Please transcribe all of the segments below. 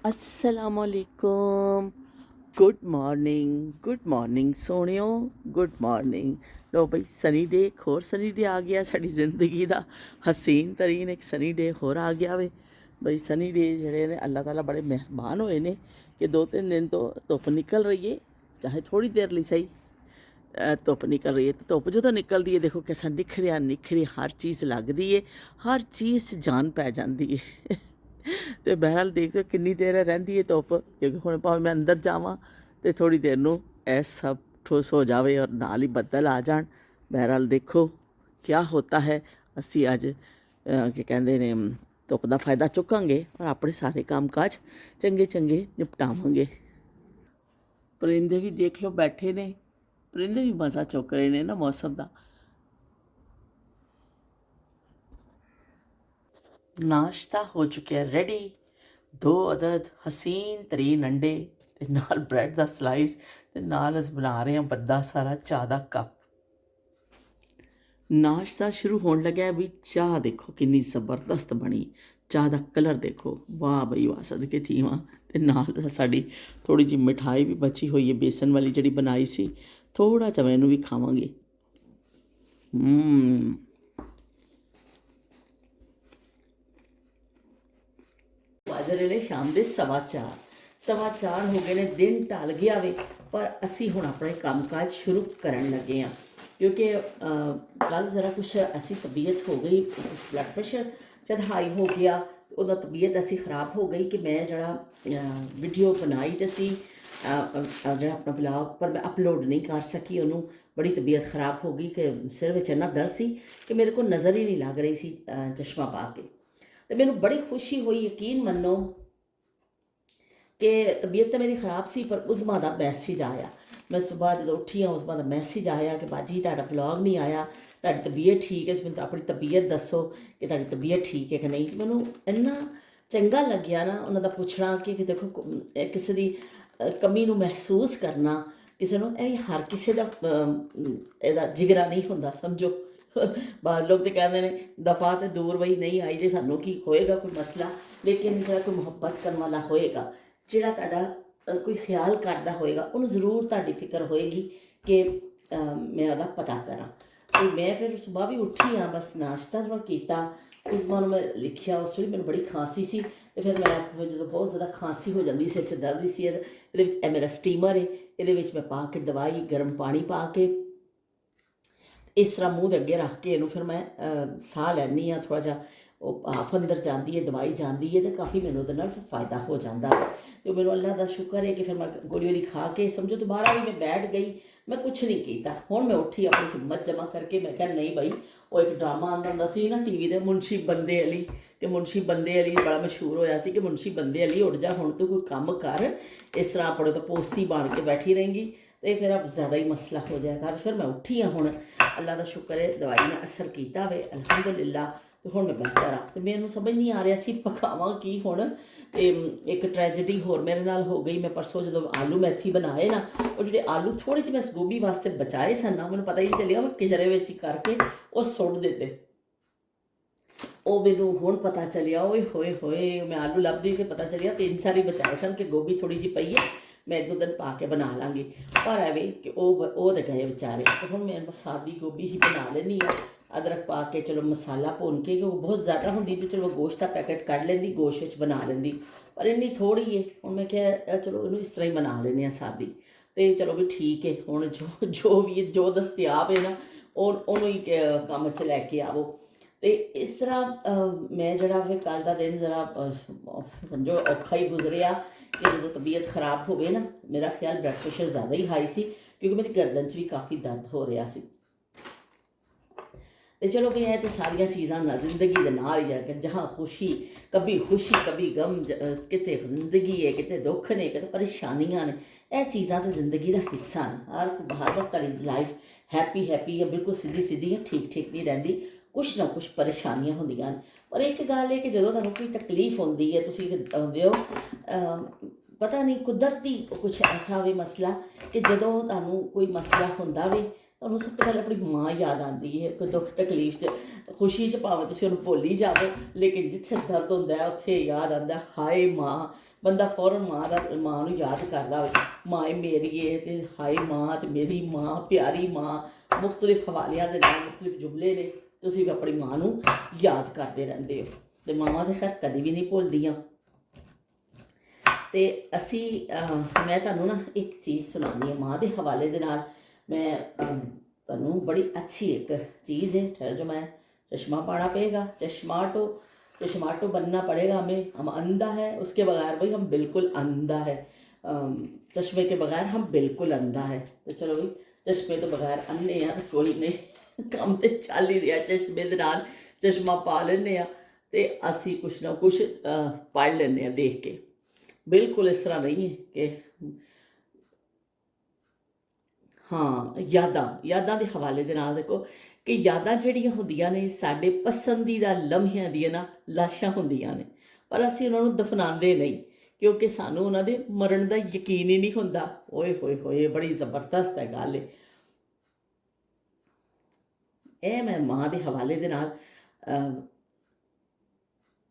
असलामुअलैकुम। Good morning सोहणियो। Good morning. लो बई सनी डे, एक होर सनी डे आ गया साड़ी जिंदगी का। हसीन तरीन एक सनी डे होर आ गया वे। बई सनी डे जड़े ने अल्लाह ताला बड़े मेहरबान होए ने कि 2-3 दिन तो धुप निकल रही है, चाहे थोड़ी देर ਲਈ सही। धुप निकल रही है तो धुप जो निकलती है देखो कैसा निखरिया हर चीज़ लगती है, हर चीज़ 'ਚ जान पै जाती है। तो बहरहाल देखते हो कितनी देर रही है धुप, क्योंकि हुण भावें मैं अंदर जावां तो थोड़ी देर नूं ਇਹ सब ठुस हो जाए और नाल ही बदल आ जान। बहरहाल देखो क्या होता है। असी अज की कहते ने धुप का फायदा चुकांगे और अपने सारे काम काज चंगे चंगे निपटावांगे। परिंदे भी देख लो बैठे ने, परिंदे भी मज़ा चुक रहे ने ना मौसम का। नाश्ता हो चुका है रेडी। 2 अदद हसीन तरीन अंडे ते नाल ब्रैड का स्लाइस ते नाल अस बना रहे हैं बड़ा सारा चाह का कप। नाश्ता शुरू होने लग्या भी चाह देखो कितनी ज़बरदस्त बनी। चाह का कलर देखो, वाह बई वाह, सदके थीवां। ते नाल साड़ी थोड़ी जी मिठाई भी बची हुई है बेसन वाली जी बनाई सी, थोड़ा चा मैं इनू भी खावांगी। ਵੱਜ ਰਹੇ ਨੇ ਸ਼ਾਮ ਦੇ 4:15 ਹੋ ਗਏ ਨੇ। ਦਿਨ ਢਲ ਗਿਆ ਵੇ ਪਰ ਅਸੀਂ ਹੁਣ ਆਪਣੇ ਕੰਮਕਾਜ ਸ਼ੁਰੂ ਕਰਨ ਲੱਗੇ ਹਾਂ, ਕਿਉਂਕਿ ਕੱਲ ਜ਼ਰਾ ਕੁਛ ਐਸੀ ਤਬੀਅਤ ਹੋ ਗਈ, ਬਲੱਡ ਪ੍ਰੈਸ਼ਰ ਜਦ ਹਾਈ ਹੋ ਗਿਆ ਉਹਦਾ ਤਬੀਅਤ ਐਸੀ ਖਰਾਬ ਹੋ ਗਈ ਕਿ ਮੈਂ ਜਿਹੜਾ ਵੀਡੀਓ ਬਣਾਈ ਤੇ ਸੀ ਜਿਹੜਾ ਆਪਣਾ ਬਲੌਗ ਪਰ ਮੈਂ ਅਪਲੋਡ ਨਹੀਂ ਕਰ ਸਕੀ ਉਹਨੂੰ। ਬੜੀ ਤਬੀਅਤ ਖਰਾਬ ਹੋ ਗਈ ਕਿ ਸਿਰ ਵਿੱਚ ਇੰਨਾ ਦਰਦ ਸੀ ਕਿ ਮੇਰੇ ਕੋਲ ਨਜ਼ਰ ਹੀ ਨਹੀਂ ਲੱਗ ਰਹੀ ਸੀ ਚਸ਼ਮਾ ਪਾ ਕੇ। तो मैनू बड़ी खुशी हुई, यकीन मनो कि तबीयत तो मेरी खराब सी पर उज़मा का मैसेज आया। मैं सुबह जो उठी हाँ उज़मा का मैसेज आया कि बाजी तुहाडा व्लॉग नहीं आया, तुहाडी तबीयत ठीक है, मैनूं अपनी तबीयत दसो कि तुहाडी तबीयत ठीक है कि नहीं। मैनूं इन्ना चंगा लग्या ना उन्हां दा पुछना कि देखो किसी की कमी नूं महसूस करना, किसी नूं हर किसी का इहदा जिगरा नहीं हुंदा समझो। बाज़ लोग तो कहते हैं दफा तो दूर बई नहीं आई जे सानू की होएगा कोई मसला, लेकिन जो कोई मुहब्बत करने वाला होएगा, जिहड़ा तुहाडा कोई ख्याल करता होएगा, उन्हें जरूर तुहाडी फिक्र होएगी कि मैं उहदा पता करा। तो मैं फिर सुबह भी उठी हाँ, बस नाश्ता थोड़ा किया, इस बार मैं लिखिया उस वे मैंने बड़ी खांसी सी, तो फिर मैं जो बहुत ज़्यादा खांसी हो जाती सिर च दर्द भी सी, ये मेरा स्टीमर है, ये मैं पा के दवाई गर्म पानी पा के इस तरह मूँह के अगे रख के इनू फिर मैं साह लैनी हाँ, थोड़ा जा भाफ अंदर जाती है, दवाई जाती है, तो काफ़ी मैनू फिर फायदा हो जाता है। तो मैनू अल्लाह का शुक्र है कि फिर मैं गोली वोली खा के समझो दोबारा भी मैं बैठ गई, मैं कुछ नहीं किया। हुण मैं उठी अपनी हिम्मत जमा करके, मैं क्या नहीं बई वो एक ड्रामा आंदा हुंदा सी ना टीवी ते, मुंशी बंदे अली, कि मुंशी बंदे अली बड़ा मशहूर होया सी कि मुंशी बंदे अली उठ जा हुण तू कोई काम कर, इस तरह अपने तो पोस्ती बन के बैठी रहेंगी तो फिर अब ज़्यादा ही मसला हो जाएगा। तो फिर मैं उठी हाँ, हुण अल्लाह का शुक्र है दवाई ने असर किया वे अलहमदुलिल्लाह। तो हुण मैं बेहतर हाँ। तो मैनू समझ नहीं आ रहा सी पकावां की हुण। एक ट्रैजेडी होर मेरे नाल हो गई। मैं परसों जो आलू मैथी बनाए ना, वो जो आलू थोड़े जे मैं गोभी वास्ते बचाए सन ना, मैनू पता ही नहीं चलिया, मैं किचरे में ही करके वो सुट दिते। वो मैनू हुण पता चलिया, ओए होए होए मैं आलू लभदी तो पता चलिया 3-4 ही बचाए सन कि गोभी थोड़ी जी पई है, मैं 1-2 दिन पा के बना लाँगी। पर एवे कि वो तो गए बेचारे। तो हुण मैं सादी गोभी ही बना लैनी हाँ, अदरक पा के चलो मसाला भुन के, वो बहुत ज़्यादा होंदी तो चलो गोश्त का पैकेट कढ़ लैंदी, गोश्त विच बना लैंदी, पर इन्नी थोड़ी है। हुण मैं क्या चलो इनू इस तरह ही बना लैंने आ सादी, तो चलो भी ठीक है। हुण जो भी जो दस्तियाब है ना उन्होंने ही काम च लैके आवो। तो इस तरह मैं जरा फिर कल का दिन ज़रा समझो औखा ही गुजरिया कि जो तबीयत खराब हो गई ना, मेरा ख्याल ब्लड प्रेशर ज़्यादा ही हाई सी, क्योंकि मेरी गर्दन भी काफ़ी दर्द हो रहा सी। तो चलो भी है तो सारिया चीज़ा ना जिंदगी के नाल ही है, जहाँ खुशी कभी गम, कितने जिंदगी है, कितने दुख ने, कितने परेशानियां ने, यह चीज़ा तो जिंदगी का हिस्सा ने। हर वक्त लाइफ हैप्पी है, बिल्कुल सीधी है, ठीक नहीं रही, कुछ ना कुछ परेशानियां होंदियां ने। पर एक गल है कि जो तुहानूं कोई तकलीफ होंदी है, तुसीं आउंदे हो पता नहीं कुदरती कुछ ऐसा हो मसला कि जो तुहानूं कोई मसला होंदा वे, तुहानूं सब तो पहले अपनी माँ याद आती है। कोई दुख तकलीफ खुशी च भावें तुसीं उहनूं भुल ही जाओ, लेकिन जिथे दर्द होंदा है उत्थे याद आंदा हाय माँ, ਬੰਦਾ ਫੌਰਨ ਮਾਂ ਨੂੰ ਯਾਦ ਕਰਦਾ ਹੋਵੇ, ਮਾਂ ਏ ਮੇਰੀ ਏ ਤੇ ਹਾਏ ਮਾਂ ਤੇ ਮੇਰੀ ਮਾਂ ਪਿਆਰੀ ਮਾਂ। ਮੁਖਤਲਿਫ ਹਵਾਲਿਆਂ ਦੇ ਨਾਲ ਮੁਖਤਲਿਫ ਜੁਮਲੇ ਨੇ, ਤੁਸੀਂ ਵੀ ਆਪਣੀ ਮਾਂ ਨੂੰ ਯਾਦ ਕਰਦੇ ਰਹਿੰਦੇ ਹੋ। ਤੇ ਮਾਵਾਂ ਦੇ ਖੈਰ ਕਦੀ ਵੀ ਨਹੀਂ ਭੁੱਲਦੀਆਂ। ਤੇ ਅਸੀਂ ਮੈਂ ਤੁਹਾਨੂੰ ਨਾ ਇੱਕ ਚੀਜ਼ ਸੁਣਾਉਣੀ ਹੈ ਮਾਂ ਦੇ ਹਵਾਲੇ ਦੇ ਨਾਲ। ਮੈਂ ਤੁਹਾਨੂੰ बड़ी अच्छी एक चीज़ है, ठहर जो मैं चश्मा पाना पड़ेगा, चश्माटो बनना पड़ेगा हमें। हम अंधा है, उसके बगैर भाई हम बिल्कुल अंधा है, चश्मे के बगैर हम बिल्कुल अंधा है। तो चलो भाई चश्मे तो बगैर अन्ने यार कोई नहीं, काम तो चल ही रहा चश्मे दे नाल, चश्मा पा लेने तो असी कुछ ना कुछ पढ़ लेने देख के। बिल्कुल इस तरह नहीं है कि हाँ यादां दे हवाले दे नाल देखो कि यादां जिहड़ियां हुंदियां ने साडे पसंदीदा लम्हिਆਂ ਦੀਆਂ ना लाशां हुंदियां ने, पर ਅਸੀਂ ਉਹਨਾਂ ਨੂੰ ਦਫਨਾਉਂਦੇ नहीं क्योंकि सानू ਉਹਨਾਂ ਦੇ मरण ਦਾ यकीन ही नहीं ਹੁੰਦਾ। ओए होए होए बड़ी ज़बरदस्त है गल ਇਹ मैं मां ਦੇ हवाले दे नाल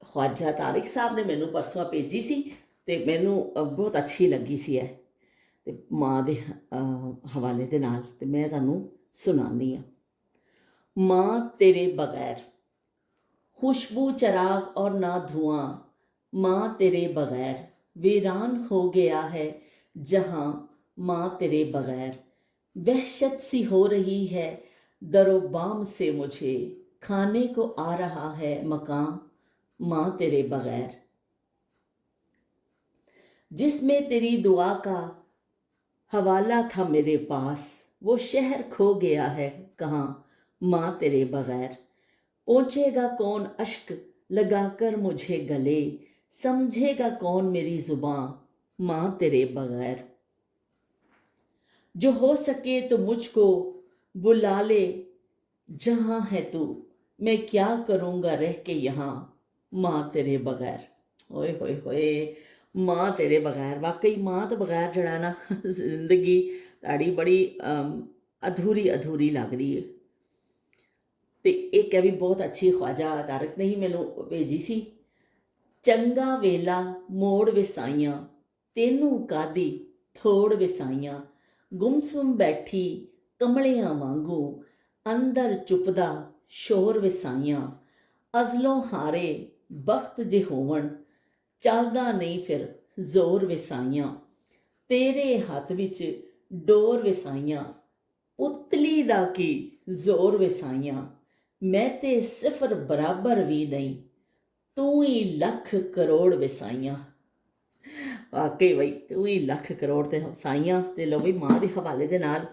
ख्वाजा तारिक साहब ने मैनू परसों भेजी सी ते मैनू बहुत अच्छी लगी सी है ਤੇ ਮਾਂ ਦੇ ਹਵਾਲੇ ਦੇ ਨਾਲ। ਤੇ ਮੈਂ ਤੁਹਾਨੂੰ ਸੁਣਾਉਂਦੀ ਹਾਂ। ਮਾਂ ਤੇਰੇ ਬਗੈਰ खुशबू चराग और ना धुआं, माँ तेरे बगैर वीरान हो गया है जहाँ, माँ तेरे बगैर वहशत सी हो रही है दरो बाम से मुझे, खाने को आ रहा है मकान, माँ तेरे बगैर जिसमें तेरी दुआ का हवाला था मेरे पास, वो शहर खो गया है कहाँ, माँ तेरे बगैर पहुँचेगा कौन अश्क लगाकर मुझे गले, समझेगा कौन मेरी जुबां, माँ तेरे बगैर जो हो सके तो मुझको बुला ले जहाँ है तू, मैं क्या करूँगा रह के यहाँ, माँ तेरे बगैर। ओए होए होए माँ तेरे बगैर, वाकई माँ तो बगैर जड़ा ना जिंदगी ताड़ी बड़ी अधूरी लगती है। तो एक है भी बहुत अच्छी ख्वाजा तारक ने ही मैनू भेजी सी। चंगा वेला मोड़ विसाइयां तेनू कादी थोड़ विसाइयां, गुमसुम बैठी कमलियां वांगू अंदर चुपदा शोर विसाइयां, अजलों हारे बख्त जे होवन चलदा नहीं फिर जोर विसाइयां, तेरे हथ विच डोर विसाइयां, उतली दा की जोर विसाइयां, मैं ते सिफर बराबर भी नहीं, तू ही लख करोड़ विसाइयां। वाकई बई तू ही लख करोड़ ते वसाइयां। ते लो बई माँ के हवाले दे नाल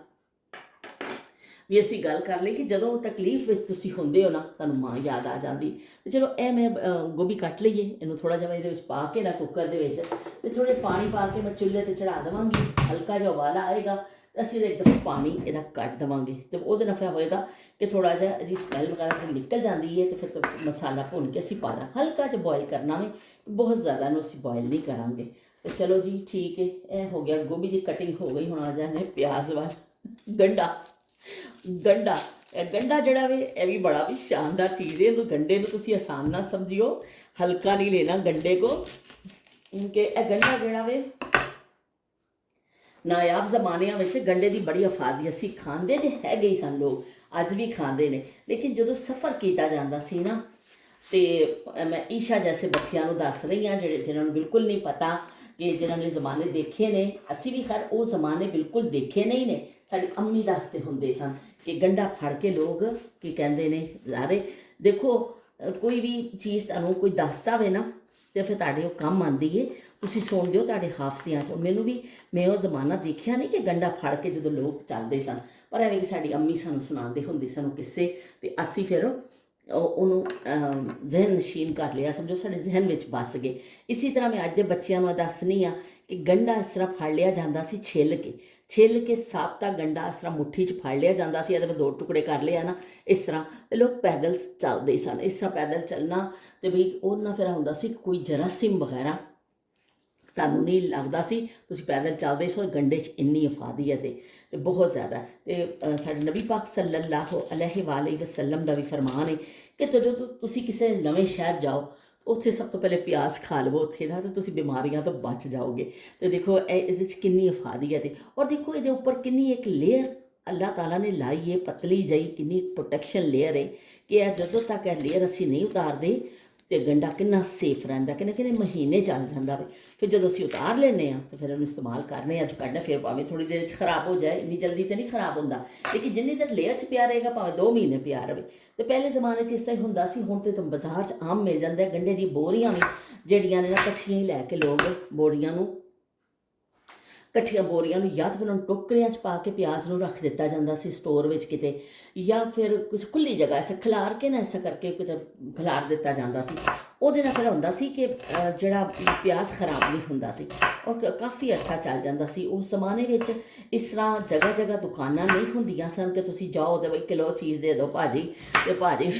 भी असी गल कर ली कि जदों तकलीफ विच तुसी हुंदे हो ना तुहानूं माँ याद आ जाती। तो चलो ए मैं गोभी कट लईए, इनू थोड़ा जिहा इहदे विच पा के ना कुकर दे विच ते थोड़े पानी पा के मैं चुल्हे ते चढ़ा देवांगी, हल्का जिहा उबाला आएगा तो असीं एकदम पानी इहदा कट देवांगे। तो उहदे नाल फिर होएगा कि थोड़ा जिहा इहदी स्मैल वगैरह निकल जाती है। तो फिर तो मसाला भुन के असीं पा दा, हल्का जिहा बॉयल करना वे, बहुत ज़्यादा इहनूं असीं बॉयल नहीं करांगे। तो चलो जी ठीक है, यह हो गया गोभी की कटिंग हो गई। हुण आ जाने प्याज वाल गंढा गंढा जड़ा वे यह भी बड़ा भी शानदार चीज़ है। तो गंढे को तुसी आसान ना समझियो, हल्का नहीं लेना गंढे को, कि गंढा जड़ा वे नायाब जमानिया में गंढे की बड़ी अफादियत सी, खाते तो है ही सन लोग, अज भी खाते हैं। लेकिन जो सफ़र किया जाता सी ना, तो मैं ईशा जैसे बच्चों को दस रही हाँ जिन्होंने बिल्कुल नहीं पता, कि जिन्होंने जमाने देखे ने, असी भी खैर वो जमाने बिल्कुल देखे नहीं ने। साड़ी अम्मी दसते होंदे सन कि गंढा फड़ के लोग की कहते ने लारे देखो, कोई भी चीज़ तुहानूं कोई दसदा होवे ना तो फिर तुहाडे काम आती है, तुसीं सुणदे हो, तुहाडे हाफसियां च। मैनूं भी मैं वो जमाना देखिया नहीं कि गंढा फड़ के जो लोग चलते सन, पर एवें कि साडी अम्मी सानूं सुणांदे हुंदे सन किस्से, ते असीं फिर उन्होंने जहन नशीन कर लिया, समझो साढ़े जहन में बस गए। इसी तरह मैं अज के बच्चों को दसनी हाँ कि गंढा इस तरह फड़ लिया जाता सी, छिल के साबता गंढा इस तरह मुट्ठी च फड़ लिया जाता सी, मैं दो टुकड़े कर लिया ना इस तरह, तो लोग पैदल चलते सन। इस तरह पैदल चलना तो बई उन्ना फिर होंदा सी कोई जरासीम वगैरह तुहानूं नहीं लगता सी, तुसीं पैदल चलते सो। गंढे च इन्नी अफादियत है बहुत ज़्यादा। तो साडे नबी पाक सल्लल्लाहु अलैहि वसल्लम का भी फरमान है कि जो तुसीं किसी नवें शहर जाओ ਉੱਥੇ ਸਭ ਤੋਂ ਪਹਿਲੇ ਪਿਆਜ਼ ਖਾ ਲਵੋ ਉੱਥੇ ਦਾ, ਤਾਂ ਤੁਸੀਂ ਬਿਮਾਰੀਆਂ ਤੋਂ ਬਚ ਜਾਓਗੇ। ਤੇ ਦੇਖੋ ਇਹਦੇ 'ਚ ਕਿੰਨੀ ਅਫਾਦੀਅਤ ਹੈ, ਔਰ ਦੇਖੋ ਇਹਦੇ ਉੱਪਰ ਕਿੰਨੀ ਇੱਕ ਲੇਅਰ ਅੱਲਾਹ ਤਾਲਾ ਨੇ ਲਾਈ ਹੈ, ਪਤਲੀ ਜਿਹੀ ਕਿੰਨੀ ਪ੍ਰੋਟੈਕਸ਼ਨ ਲੇਅਰ ਹੈ ਕਿ ਇਹ ਜਦੋਂ ਤੱਕ ਇਹ ਲੇਅਰ ਅਸੀਂ ਨਹੀਂ ਉਤਾਰਦੇ ਤੇ ਗੰਡਾ ਕਿੰਨਾ ਸੇਫ ਰਹਿੰਦਾ, ਕਿੰਨੇ ਕਿੰਨੇ ਮਹੀਨੇ ਚੱਲ ਜਾਂਦਾ ਵੇ। ਫਿਰ ਜਦੋਂ ਅਸੀਂ ਉਤਾਰ ਲੈਂਦੇ ਹਾਂ ਤਾਂ ਫਿਰ ਉਹਨੂੰ ਇਸਤੇਮਾਲ ਕਰਨੇ ਅੱਜ ਕੱਢਣਾ, ਫਿਰ ਭਾਵੇਂ ਥੋੜ੍ਹੀ ਦੇਰ 'ਚ ਖਰਾਬ ਹੋ ਜਾਏ, ਇੰਨੀ ਜਲਦੀ ਤਾਂ ਨਹੀਂ ਖਰਾਬ ਹੁੰਦਾ, ਲੇਕਿਨ ਜਿੰਨੀ ਦੇਰ ਲੇਅਰ 'ਚ ਪਿਆ ਰਹੇਗਾ ਭਾਵੇਂ 2 ਮਹੀਨੇ ਪਿਆ ਰਹੇ। ਤੇ ਪਹਿਲੇ ਜ਼ਮਾਨੇ 'ਚ ਇਸ ਤਰ੍ਹਾਂ ਹੀ ਹੁੰਦਾ ਸੀ। ਹੁਣ ਤੇ ਬਾਜ਼ਾਰ 'ਚ ਆਮ ਮਿਲ ਜਾਂਦਾ ਗੰਢੇ ਦੀ ਬੋਰੀਆਂ ਵੀ ਜਿਹੜੀਆਂ ਨੇ ਨਾ ਇਕੱਠੀਆਂ ਹੀ ਲੈ ਕੇ ਲੋਕ ਬੋਰੀਆਂ ਨੂੰ ਇਕੱਠੀਆਂ ਬੋਰੀਆਂ ਨੂੰ ਜਾਂ ਤਾਂ ਫਿਰ ਉਹਨਾਂ ਨੂੰ ਟੋਕਰੀਆਂ 'ਚ ਪਾ ਕੇ ਪਿਆਜ਼ ਨੂੰ ਰੱਖ ਦਿੱਤਾ ਜਾਂਦਾ ਸੀ ਸਟੋਰ ਵਿੱਚ ਕਿਤੇ, ਜਾਂ ਫਿਰ ਕੁਝ ਖੁੱਲ੍ਹੀ ਜਗ੍ਹਾ ਐਸੇ ਖਿਲਾਰ ਕੇ ਨਾ ਐਸਾ ਕਰਕੇ ਕਿਤੇ ਖਿਲਾਰ ਦਿੱਤਾ ਜਾਂਦਾ ਸੀ। ਉਹਦੇ ਨਾਲ ਫਿਰ ਹੁੰਦਾ ਸੀ ਕਿ ਜਿਹੜਾ ਪਿਆਜ਼ ਖਰਾਬ ਨਹੀਂ ਹੁੰਦਾ ਸੀ ਔਰ ਕਾਫੀ ਅਰਸਾ ਚੱਲ ਜਾਂਦਾ ਸੀ। ਉਸ ਜ਼ਮਾਨੇ ਵਿੱਚ ਇਸ ਤਰ੍ਹਾਂ ਜਗ੍ਹਾ ਜਗ੍ਹਾ ਦੁਕਾਨਾਂ ਨਹੀਂ ਹੁੰਦੀਆਂ ਸਨ ਕਿ ਤੁਸੀਂ ਜਾਓ ਤੇ 1 ਕਿਲੋ ਚੀਜ਼ ਦੇ ਦਿਓ ਭਾਜੀ, ਤੇ ਭਾਜੀ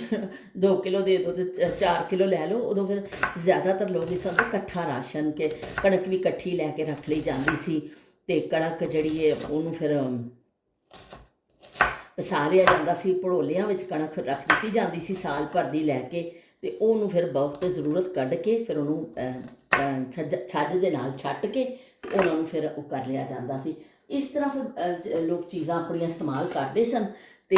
2 ਕਿਲੋ ਦੇ ਦਿਓ ਤੇ 4 ਕਿਲੋ ਲੈ ਲਓ। ਉਦੋਂ ਫਿਰ ਜ਼ਿਆਦਾਤਰ ਲੋਕ ਇਸ ਤਰ੍ਹਾਂ ਇਕੱਠਾ ਰਾਸ਼ਨ, ਕਿ ਕਣਕ ਵੀ ਇਕੱਠੀ ਲੈ ਕੇ ਰੱਖ ਲਈ ਜਾਂਦੀ ਸੀ ਤੇ ਕਣਕ ਜਿਹੜੀ ਹੈ ਉਹਨੂੰ ਫਿਰ ਪਸਾ ਲਿਆ ਜਾਂਦਾ ਸੀ, ਭੜੋਲਿਆਂ ਵਿੱਚ ਕਣਕ ਰੱਖ ਦਿੱਤੀ ਜਾਂਦੀ ਸੀ ਸਾਲ ਭਰ ਦੀ ਲੈ ਕੇ, ਤੇ ਉਹਨੂੰ ਫਿਰ ਵਕਤ ਜ਼ਰੂਰਤ ਕੱਢ ਕੇ ਫਿਰ ਉਹਨੂੰ ਛੱਜ ਦੇ ਨਾਲ ਛੱਟ ਕੇ ਉਹਨਾਂ ਨੂੰ ਫਿਰ ਉਹ ਕਰ ਲਿਆ ਜਾਂਦਾ ਸੀ। ਇਸ ਤਰ੍ਹਾਂ ਫਿਰ ਲੋਕ ਚੀਜ਼ਾਂ ਆਪਣੀਆਂ ਇਸਤੇਮਾਲ ਕਰਦੇ ਸਨ ਤੇ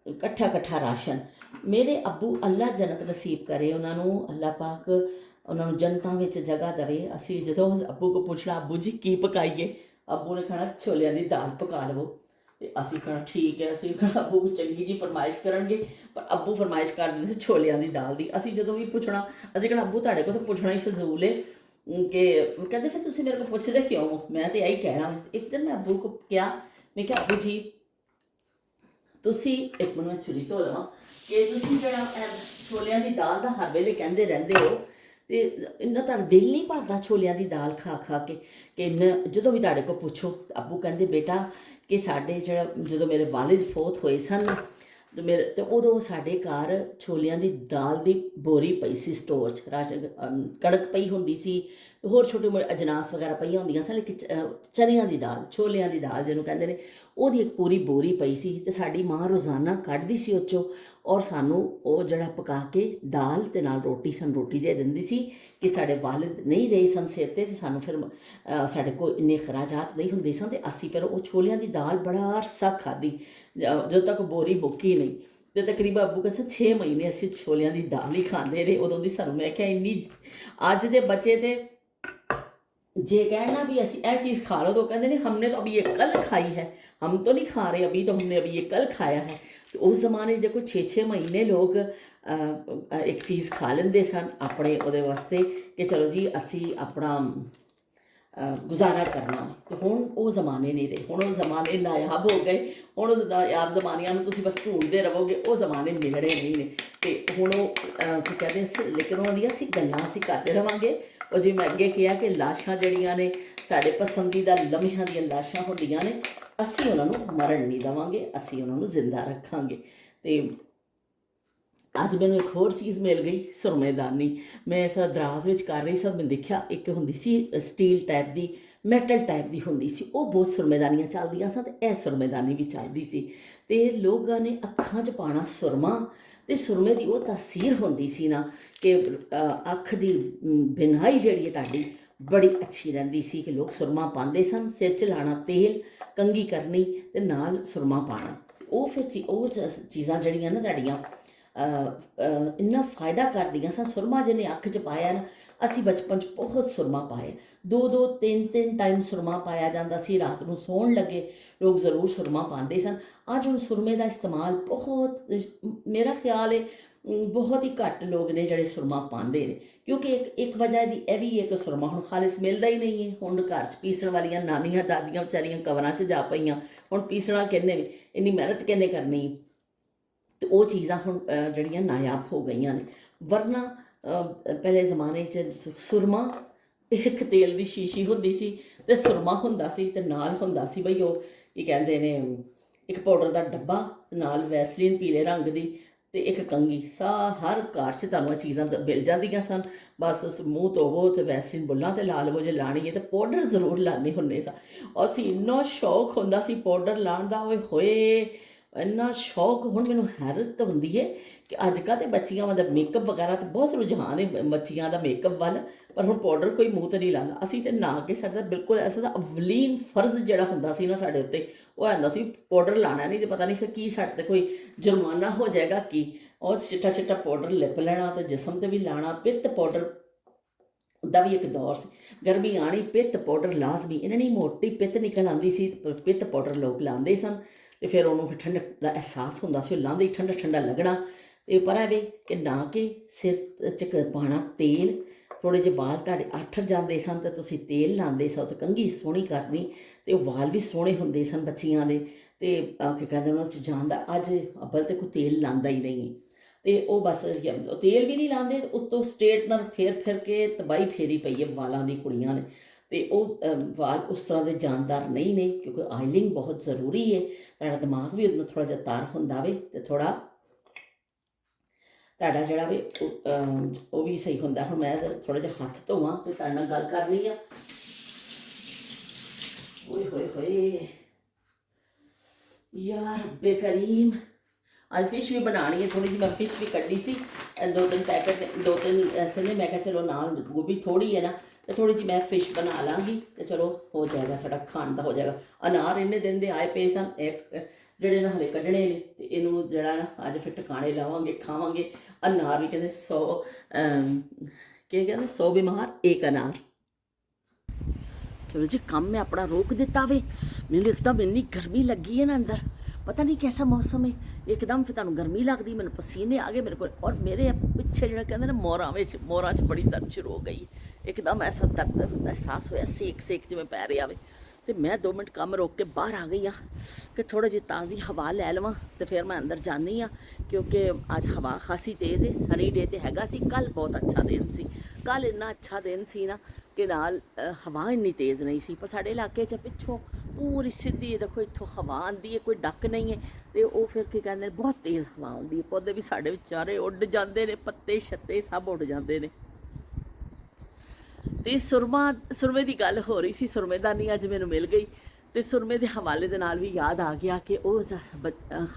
ਇਕੱਠਾ ਇਕੱਠਾ ਰਾਸ਼ਨ। ਮੇਰੇ ਅੱਬੂ ਅੱਲਾ ਜੰਨਤ ਨਸੀਬ ਕਰੇ ਉਹਨਾਂ ਨੂੰ, ਅੱਲਾ ਪਾਕ ਉਹਨਾਂ ਨੂੰ ਜਨਤਾਂ ਵਿੱਚ ਜਗ੍ਹਾ ਦੇਵੇ। ਅਸੀਂ ਜਦੋਂ ਅੱਬੂ ਕੋ ਪੁੱਛਣਾ ਅੱਬੂ ਜੀ ਕੀ ਪਕਾਈਏ, ਅੱਬੂ ਨੇ ਕਹਿਣਾ ਛੋਲਿਆਂ ਦੀ ਦਾਲ ਪਕਾ ਲਵੋ, ਤੇ ਅਸੀਂ ਕਹਿਣਾ ਠੀਕ ਹੈ। ਅਸੀਂ ਕਹਿਣਾ ਅੱਬੂ ਕੋਈ ਚੰਗੀ ਜੀ ਫਰਮਾਇਸ਼ ਕਰਨਗੇ, ਪਰ ਅੱਬੂ ਫਰਮਾਇਸ਼ ਕਰ ਦਿੰਦੇ ਸੀ ਛੋਲਿਆਂ ਦੀ ਦਾਲ ਦੀ। ਅਸੀਂ ਜਦੋਂ ਵੀ ਪੁੱਛਣਾ ਅਸੀਂ ਕਹਿਣਾ ਅੱਬੂ ਤੁਹਾਡੇ ਕੋਲ ਤਾਂ ਪੁੱਛਣਾ ਹੀ ਫਜ਼ੂਲ ਹੈ, ਕਿ ਕਹਿੰਦੇ ਫਿਰ ਤੁਸੀਂ ਮੇਰੇ ਕੋਲ ਪੁੱਛਦੇ ਕਿਉਂ ਹੋ, ਮੈਂ ਤਾਂ ਇਹੀ ਕਹਿਣਾ। ਇੱਕ ਦਿਨ ਮੈਂ ਅੱਬੂ ਕੋ ਕਿਹਾ, ਮੈਂ ਕਿਹਾ ਅੱਬੂ ਜੀ ਤੁਸੀਂ, ਇੱਕ ਮਿੰਟ ਮੈਂ ਚੁੱਲੀ ਧੋ ਲਵਾਂ, ਕਿ ਤੁਸੀਂ ਜਿਹੜਾ ਛੋਲਿਆਂ ਦੀ ਦਾਲ ਦਾ ਹਰ ਵੇਲੇ ਕਹਿੰਦੇ ਰਹਿੰਦੇ ਹੋ ਤੇ ਇੰਨਾ ਤੁਹਾਡਾ ਦਿਲ ਨਹੀਂ ਭਰਦਾ ਛੋਲਿਆਂ ਦੀ ਦਾਲ ਖਾ ਖਾ ਕੇ, ਕਿ ਇੰਨਾ ਜਦੋਂ ਵੀ ਤੁਹਾਡੇ ਕੋਲ ਪੁੱਛੋ। ਅੱਬੂ ਕਹਿੰਦੇ ਬੇਟਾ ਕਿ ਸਾਡੇ ਜਿਹੜਾ ਜਦੋਂ ਮੇਰੇ ਵਾਲਿਦ ਫੌਤ ਹੋਏ ਸਨ ਤੇ ਉਦੋਂ ਸਾਡੇ ਘਰ ਛੋਲਿਆਂ ਦੀ ਦਾਲ ਦੀ ਬੋਰੀ ਪਈ ਸੀ ਸਟੋਰ 'ਚ, ਰਾਸ਼ਨ ਕਣਕ ਪਈ ਹੁੰਦੀ ਸੀ, ਹੋਰ ਛੋਟੇ ਮੋਟੇ ਅਜਨਾਸ ਵਗੈਰਾ ਪਈਆਂ ਹੁੰਦੀਆਂ ਸਨ, ਲੇਕਿਨ ਚਨਿਆਂ ਦੀ ਦਾਲ, ਛੋਲਿਆਂ ਦੀ ਦਾਲ ਜਿਹਨੂੰ ਕਹਿੰਦੇ ਨੇ, ਉਹਦੀ ਇੱਕ ਪੂਰੀ ਬੋਰੀ ਪਈ ਸੀ। ਤੇ ਸਾਡੀ ਮਾਂ ਰੋਜ਼ਾਨਾ ਕੱਢਦੀ ਸੀ ਉਹ 'ਚੋਂ ਔਰ ਸਾਨੂੰ ਉਹ ਜਿਹੜਾ ਪਕਾ ਕੇ ਦਾਲ ਤੇ ਨਾਲ ਰੋਟੀ, ਸਾਨੂੰ ਰੋਟੀ ਦੇ ਦਿੰਦੀ ਸੀ ਕਿ ਸਾਡੇ ਵਾਲਿਦ ਨਹੀਂ ਰਹੇ ਸਨ ਸਿਰ 'ਤੇ, ਸਾਨੂੰ ਫਿਰ ਸਾਡੇ ਕੋਲ ਇੰਨੇ ਖਰਾਜਾਤ ਨਹੀਂ ਹੁੰਦੇ ਸਨ, ਤੇ ਅਸੀਂ ਫਿਰ ਉਹ ਛੋਲਿਆਂ ਦੀ ਦਾਲ ਬੜਾ ਅਰਸਾ ਖਾਧੀ ਜਦੋਂ ਤੱਕ ਬੋਰੀ ਮੁੱਕੀ ਨਹੀਂ। ਤੇ ਤਕਰੀਬਨ ਅੱਬੂ ਕਹਿੰਦੇ 6 ਮਹੀਨੇ ਅਸੀਂ ਛੋਲਿਆਂ ਦੀ ਦਾਲ ਹੀ ਖਾਂਦੇ ਰਹੇ ਉਦੋਂ ਦੀ। ਸਾਨੂੰ ਮੈਂ ਕਿਹਾ ਇੰਨੀ ਅੱਜ ਦੇ ਬੱਚੇ ਤੇ जे कहना भी ऐसी यह चीज़ खा लो तो कहते नहीं हमने तो अभी ये कल खाई है, हम तो नहीं खा रहे अभी, तो हमने अभी ये कल खाया है। तो उस जमाने देखो 6-6 महीने लोग एक चीज़ खा लेंदे सन अपने उहदे वास्ते कि चलो जी असी अपना गुजारा करना। तो हुण वो ज़माने नहीं रहे, हुण वो ज़माने नायाब हो गए। हुण नायाब ज़मानियां नूं तुसीं बस ढूंढते रहोगे, वो ज़माने मिलने नहीं ने। तो हुण वो कहते लेकिन उन्होंने असीं गल्लां असीं करते रहांगे। और जिवें मैं अगे कहा कि लाशां जिहड़ियां ने साडे पसंदीदा लम्हियां दीयां लाशां हुंदियां ने, असीं उन्हां नूं मरण नहीं देवांगे, असीं उन्हां नूं जिंदा रखांगे। ते अज मैनूं एक होर चीज़ मिल गई, सुरमेदानी। मैं इस दराज विच कर रही सी, मैं देखा एक हुंदी सी स्टील टाइप की, मैटल टाइप की हुंदी सी, वो बहुत सुरमेदानियां चलदियां सन, ते इह सुरमेदानी भी चलदी सी। ते लोकां ने अखां 'च पाना सुरमा, ते सुरमे की वो तासीर होंदी सी ना कि अख की बिनाई जिहड़ी है तुहाडी बड़ी अच्छी रहिंदी सी, कि लोग सुरमा पाते सन, सिर च लाना तेल, कंघी करनी ते नाल सुरमा पाना। वो फिर वो चीज़ां जिहड़ियां ना तुहाडियां इन्ना फायदा करदियां सन। सुरमा जिन्हें अख च पाया ना, असी बचपन च बहुत सुरमा पाए, 2-2 3-3 टाइम सुरमा पाया जाता सी। रात को सौण लगे लोग जरूर सुरमा पाते सन। अज हुण सुरमे का इस्तेमाल बहुत, मेरा ख्याल है बहुत ही घट लोग ने जिहड़े सुरमा पाते हैं, क्योंकि एक वजह की यह भी है कि सुरमा हुण खालिस मिलता ही नहीं है। हुण घर च पीसण वालियां नानियां दादियां बेचारियां कवरां च जा पईयां, हुण पीसणा किन्ने, इन्नी मेहनत किन्ने करनी। तो वो चीज़ां हुण जिहड़ियां नायाब हो गई ने। वरना पहले ज़माने च सुरमा एक तेल की शीशी हुंदी सी ते सुरमा हुंदा सी, ते नाल हुंदा सी बई वो की कहंदे ने एक पाउडर का डब्बा, नाल वैसलीन पीले रंग की, ते एक कंघी। हर घर च तुहानूं चीज़ां मिल जांदियां सन। बस मूँह धोवो तो वैसलीन बुल्लां ते ला लवो, जे लानी है तो पाउडर जरूर लाने हुंदे सा। असीं इन्ना शौक हुंदा सी पाउडर लाण दा, ओए होए ਇੰਨਾ ਸ਼ੌਕ ਹੁਣ ਮੈਨੂੰ ਹੈਰਤ ਹੁੰਦੀ ਹੈ ਕਿ ਅੱਜ ਕੱਲ੍ਹ ਦੇ ਬੱਚੀਆਂ ਮਤਲਬ ਮੇਕਅਪ ਵਗੈਰਾ ਤਾਂ ਬਹੁਤ ਰੁਝਾਨ ਹੈ ਬੱਚੀਆਂ ਦਾ ਮੇਕਅਪ ਵੱਲ, ਪਰ ਹੁਣ ਪਾਊਡਰ ਕੋਈ ਮੂੰਹ 'ਤੇ ਨਹੀਂ ਲਾਉਂਦਾ। ਅਸੀਂ ਤਾਂ ਨਹਾ ਕੇ ਸਾਡਾ ਬਿਲਕੁਲ ਐਸਾ ਦਾ ਅਵਲੀਨ ਫਰਜ਼ ਜਿਹੜਾ ਹੁੰਦਾ ਸੀ ਨਾ ਸਾਡੇ ਉੱਤੇ, ਉਹ ਹੁੰਦਾ ਸੀ ਪਾਊਡਰ ਲਾਉਣਾ ਨਹੀਂ, ਤੇ ਪਤਾ ਨਹੀਂ ਫਿਰ ਕੀ ਸਾਡੇ 'ਤੇ ਕੋਈ ਜੁਰਮਾਨਾ ਹੋ ਜਾਏਗਾ ਕੀ। ਉਹ ਚਿੱਟਾ ਚਿੱਟਾ ਪਾਊਡਰ ਲਿਪ ਲੈਣਾ ਤੇ ਜਿਸਮ 'ਤੇ ਵੀ ਲਾਉਣਾ। ਪਿੱਤ ਪਾਊਡਰ ਦਾ ਵੀ ਇੱਕ ਦੌਰ ਸੀ, ਗਰਮੀ ਆਣੀ ਪਿੱਤ ਪਾਊਡਰ ਲਾਜ਼ਮੀ, ਇਹਨਾਂ ਨੇ ਮੋਟੀ ਪਿੱਤ ਨਿਕਲ ਆਉਂਦੀ ਸੀ, ਪਿੱਤ ਪਾਊਡਰ ਲੋਕ ਲਾਉਂਦੇ ਸਨ ਤੇ ਫਿਰ ਉਹਨੂੰ ਫਿਰ ਠੰਡਕ ਦਾ ਅਹਿਸਾਸ ਹੁੰਦਾ ਸੀ, ਉਹ ਲਾਉਂਦੇ ਹੀ ਠੰਡਾ ਠੰਡਾ ਲੱਗਣਾ। ਤੇ ਪਰ ਐਵੇਂ ਕਿ ਨਾ ਕਿ ਸਿਰ 'ਚ ਪਾਉਣਾ ਤੇਲ, ਥੋੜ੍ਹੇ ਜਿਹੇ ਵਾਲ ਤੁਹਾਡੇ ਅੱਠ ਜਾਂਦੇ ਸਨ ਤੇ ਤੁਸੀਂ ਤੇਲ ਲਾਉਂਦੇ ਸੋ ਤੇ ਕੰਘੀ ਸੋਹਣੀ ਕਰਨੀ, ਤੇ ਉਹ ਵਾਲ ਵੀ ਸੋਹਣੇ ਹੁੰਦੇ ਸਨ ਬੱਚੀਆਂ ਦੇ, ਤੇ ਕੀ ਕਹਿੰਦੇ ਉਹਨਾਂ 'ਚ ਜਾਣ ਦਾ। ਅੱਜ ਅੱਬਲ ਤੇ ਕੋਈ ਤੇਲ ਲਾਉਂਦਾ ਹੀ ਨਹੀਂ, ਤੇ ਉਹ ਬਸ ਤੇਲ ਵੀ ਨਹੀਂ ਲਾਉਂਦੇ, ਉੱਤੋਂ ਸਟੇਟਨਰ ਫੇਰ ਫਿਰ ਕੇ ਤਬਾਹੀ ਫੇਰੀ ਪਈ ਹੈ ਵਾਲਾਂ ਦੀ ਕੁੜੀਆਂ ਨੇ। ਤੇ ਉਹ ਵਾਲ ਉਸ ਤਰ੍ਹਾਂ ਦੇ ਜਾਨਦਾਰ ਨਹੀਂ ਨੇ, ਕਿਉਂਕਿ ਆਇਲਿੰਗ ਬਹੁਤ ਜ਼ਰੂਰੀ ਹੈ। ਤੁਹਾਡਾ ਦਿਮਾਗ ਵੀ ਉਹਨੂੰ ਥੋੜ੍ਹਾ ਜਿਹਾ ਤਾਰ ਹੁੰਦਾ ਵੇ, ਤੇ ਥੋੜ੍ਹਾ ਤੁਹਾਡਾ ਜਿਹੜਾ ਵੀ ਉਹ ਵੀ ਸਹੀ ਹੁੰਦਾ। ਹੁਣ ਮੈਂ ਥੋੜ੍ਹਾ ਜਿਹਾ ਹੱਥ ਧੋਵਾਂ ਤੇ ਤੁਹਾਡੇ ਨਾਲ ਗੱਲ ਕਰ ਰਹੀ ਹਾਂ। ਓਏ ਹੋਏ ਹੋਏ ਯਾਰ ਬੇਕਰੀਮ, ਅੱਜ ਫਿਸ਼ ਵੀ ਬਣਾਉਣੀ ਹੈ ਥੋੜ੍ਹੀ ਜਿਹੀ, ਮੈਂ ਫਿਸ਼ ਵੀ ਕੱਢੀ ਸੀ, 2-3 ਪੈਕਟ, 2-3 ਐਸੇ ਨੇ। ਮੈਂ ਕਿਹਾ ਚਲੋ ਨਾਲ ਗੋਭੀ ਥੋੜ੍ਹੀ ਹੈ ਨਾ, ਤੇ ਥੋੜ੍ਹੀ ਜਿਹੀ ਮੈਂ ਫਿਸ਼ ਬਣਾ ਲਾਂਗੀ ਤੇ ਚਲੋ ਹੋ ਜਾਏਗਾ, ਸਾਡਾ ਖਾਣ ਦਾ ਹੋ ਜਾਏਗਾ। ਅਨਾਰ ਇੰਨੇ ਦਿਨ ਦੇ ਆਏ ਪਏ ਸਨ, ਇੱਕ ਜਿਹੜੇ ਨਾ ਹਲੇ ਕੱਢਣੇ ਨੇ, ਤੇ ਇਹਨੂੰ ਜਿਹੜਾ ਨਾ ਅੱਜ ਫਿਰ ਟਿਕਾਣੇ ਲਾਵਾਂਗੇ, ਖਾਵਾਂਗੇ। ਅਨਾਰ ਵੀ ਕਹਿੰਦੇ 100 ਕੀ ਕਹਿੰਦੇ 100 ਬਿਮਾਰ ਇੱਕ ਅਨਾਰ। ਚਲੋ ਜੀ ਕੰਮ ਮੈਂ ਆਪਣਾ ਰੋਕ ਦਿੱਤਾ ਵੇ। ਮੈਨੂੰ ਇੱਕਦਮ ਇੰਨੀ ਗਰਮੀ ਲੱਗੀ ਹੈ ਨਾ ਅੰਦਰ, ਪਤਾ ਨਹੀਂ ਕੈਸਾ ਮੌਸਮ ਹੈ, ਇੱਕਦਮ ਫਿਰ ਤੁਹਾਨੂੰ ਗਰਮੀ ਲੱਗਦੀ, ਮੈਨੂੰ ਪਸੀਨੇ ਆ ਗਏ ਮੇਰੇ ਕੋਲ। ਔਰ ਮੇਰੇ ਪਿੱਛੇ ਜਿਹੜਾ ਕਹਿੰਦੇ ਨੇ ਮੋਰਾਂ 'ਚ ਬੜੀ ਦਰਦ ਸ਼ੁਰੂ ਹੋ ਗਈ, ਇੱਕਦਮ ਐਸਾ ਦਰਦ ਅਹਿਸਾਸ ਹੋਇਆ, ਸੇਕ ਜਿਵੇਂ ਪੈ ਰਿਹਾ ਵੇ। ਤੇ ਮੈਂ 2 ਮਿੰਟ ਕੰਮ ਰੋਕ ਕੇ ਬਾਹਰ ਆ ਗਈ ਹਾਂ ਕਿ ਥੋੜ੍ਹਾ ਜਿਹੀ ਤਾਜ਼ੀ ਹਵਾ ਲੈ ਲਵਾਂ, ਤੇ ਫਿਰ ਮੈਂ ਅੰਦਰ ਜਾਂਦੀ ਹਾਂ, ਕਿਉਂਕਿ ਅੱਜ ਹਵਾ ਖਾਸੀ ਤੇਜ਼ ਹੈ। ਸਨੀ ਡੇ ਤੇ ਹੈਗਾ ਸੀ, ਕੱਲ੍ਹ ਬਹੁਤ ਅੱਛਾ ਦਿਨ ਸੀ, ਕੱਲ੍ਹ ਇੰਨਾ ਅੱਛਾ ਦਿਨ ਸੀ ਨਾ ਕਿ ਨਾਲ ਹਵਾ ਇੰਨੀ ਤੇਜ਼ ਨਹੀਂ ਸੀ। ਪਰ ਸਾਡੇ ਇਲਾਕੇ 'ਚ ਪਿੱਛੋਂ ਪੂਰੀ ਸਿੱਧੀ ਦੇਖੋ ਇੱਥੋਂ ਹਵਾ ਆਉਂਦੀ ਹੈ, ਕੋਈ ਡੱਕ ਨਹੀਂ ਹੈ, ਤੇ ਉਹ ਫਿਰ ਕੀ ਕਹਿੰਦੇ ਨੇ ਬਹੁਤ ਤੇਜ਼ ਹਵਾ ਆਉਂਦੀ ਹੈ। ਪੌਦੇ ਵੀ ਸਾਡੇ ਵਿਚਾਰੇ ਉੱਡ ਜਾਂਦੇ ਨੇ, ਪੱਤੇ ਛੱਤੇ ਸਭ ਉੱਡ ਜਾਂਦੇ ਨੇ। ਤੇ ਸੁਰਮੇ ਦੀ ਗੱਲ ਹੋ ਰਹੀ ਸੀ, ਸੁਰਮੇਦਾਨੀ ਅੱਜ ਮੈਨੂੰ ਮਿਲ ਗਈ, ਤੇ ਸੁਰਮੇ ਦੇ ਹਵਾਲੇ ਦੇ ਨਾਲ ਵੀ ਯਾਦ ਆ ਗਿਆ ਕਿ ਉਹ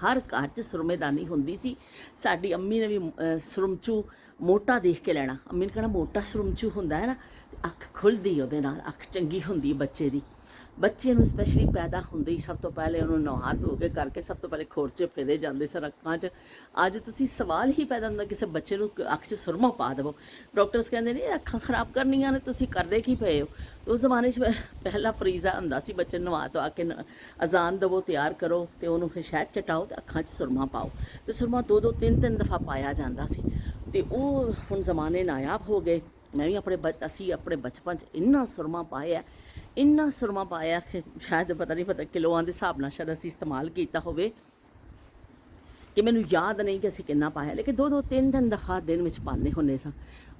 ਹਰ ਘਰ 'ਚ ਸੁਰਮੇਦਾਨੀ ਹੁੰਦੀ ਸੀ। ਸਾਡੀ ਅੰਮੀ ਨੇ ਵੀ ਸੁਰਮਚੂ ਮੋਟਾ ਦੇਖ ਕੇ ਲੈਣਾ, ਅੰਮੀ ਨੇ ਕਹਿਣਾ ਮੋਟਾ ਸੁਰਮਚੂ ਹੁੰਦਾ ਹੈ ਨਾ, ਅੱਖ ਖੁੱਲ੍ਹਦੀ ਉਹਦੇ ਨਾਲ, ਅੱਖ ਚੰਗੀ ਹੁੰਦੀ ਬੱਚੇ ਦੀ। ਬੱਚੇ ਨੂੰ ਸਪੈਸ਼ਲੀ ਪੈਦਾ ਹੁੰਦੇ ਹੀ ਸਭ ਤੋਂ ਪਹਿਲੇ ਉਹਨੂੰ ਨਹਾ ਧੋ ਕੇ ਕਰਕੇ ਸਭ ਤੋਂ ਪਹਿਲੇ ਖੋਰਚੇ ਫੇਰੇ ਜਾਂਦੇ ਸਨ ਅੱਖਾਂ 'ਚ। ਅੱਜ ਤੁਸੀਂ ਸਵਾਲ ਹੀ ਪੈਦਾ ਹੁੰਦਾ ਕਿਸੇ ਬੱਚੇ ਨੂੰ ਅੱਖ 'ਚ ਸੁਰਮਾ ਪਾ ਦੇਵੋ, ਡਾਕਟਰਸ ਕਹਿੰਦੇ ਨੇ ਅੱਖਾਂ ਖਰਾਬ ਕਰਨੀਆਂ ਨੇ, ਤੁਸੀਂ ਕਰਦੇ ਕੀ ਪਏ ਹੋ। ਉਸ ਜ਼ਮਾਨੇ 'ਚ ਪਹਿਲਾ ਫਰੀਜ਼ਾ ਹੁੰਦਾ ਸੀ, ਬੱਚੇ ਨੂੰ ਨਵਾ ਧਵਾ ਕੇ ਅਜ਼ਾਨ ਦੇਵੋ, ਤਿਆਰ ਕਰੋ, ਤੇ ਉਹਨੂੰ ਫਿਰ ਸ਼ਹਿਦ ਚਟਾਓ ਤੇ ਅੱਖਾਂ 'ਚ ਸੁਰਮਾ ਪਾਓ, ਤੇ ਸੁਰਮਾ 2-2 3-3 ਦਫਾ ਪਾਇਆ ਜਾਂਦਾ ਸੀ। ਤੇ ਉਹ ਹੁਣ ਜ਼ਮਾਨੇ ਨਾਯਾਬ ਹੋ ਗਏ। ਮੈਂ ਵੀ ਅਸੀਂ ਆਪਣੇ ਬਚਪਨ 'ਚ ਇੰਨਾ ਸੁਰਮਾ ਪਾਇਆ, ਇੰਨਾ ਸੁਰਮਾ ਪਾਇਆ ਕਿ ਸ਼ਾਇਦ ਪਤਾ ਕਿਲੋਆਂ ਦੇ ਹਿਸਾਬ ਨਾਲ ਸ਼ਾਇਦ ਅਸੀਂ ਇਸਤੇਮਾਲ ਕੀਤਾ ਹੋਵੇ, ਕਿ ਮੈਨੂੰ ਯਾਦ ਨਹੀਂ ਕਿ ਅਸੀਂ ਕਿੰਨਾ ਪਾਇਆ, ਲੇਕਿਨ 2-2 3-3 ਦਫਾ ਦਿਨ ਵਿੱਚ ਪਾਉਂਦੇ ਹੁੰਦੇ ਸਾਂ।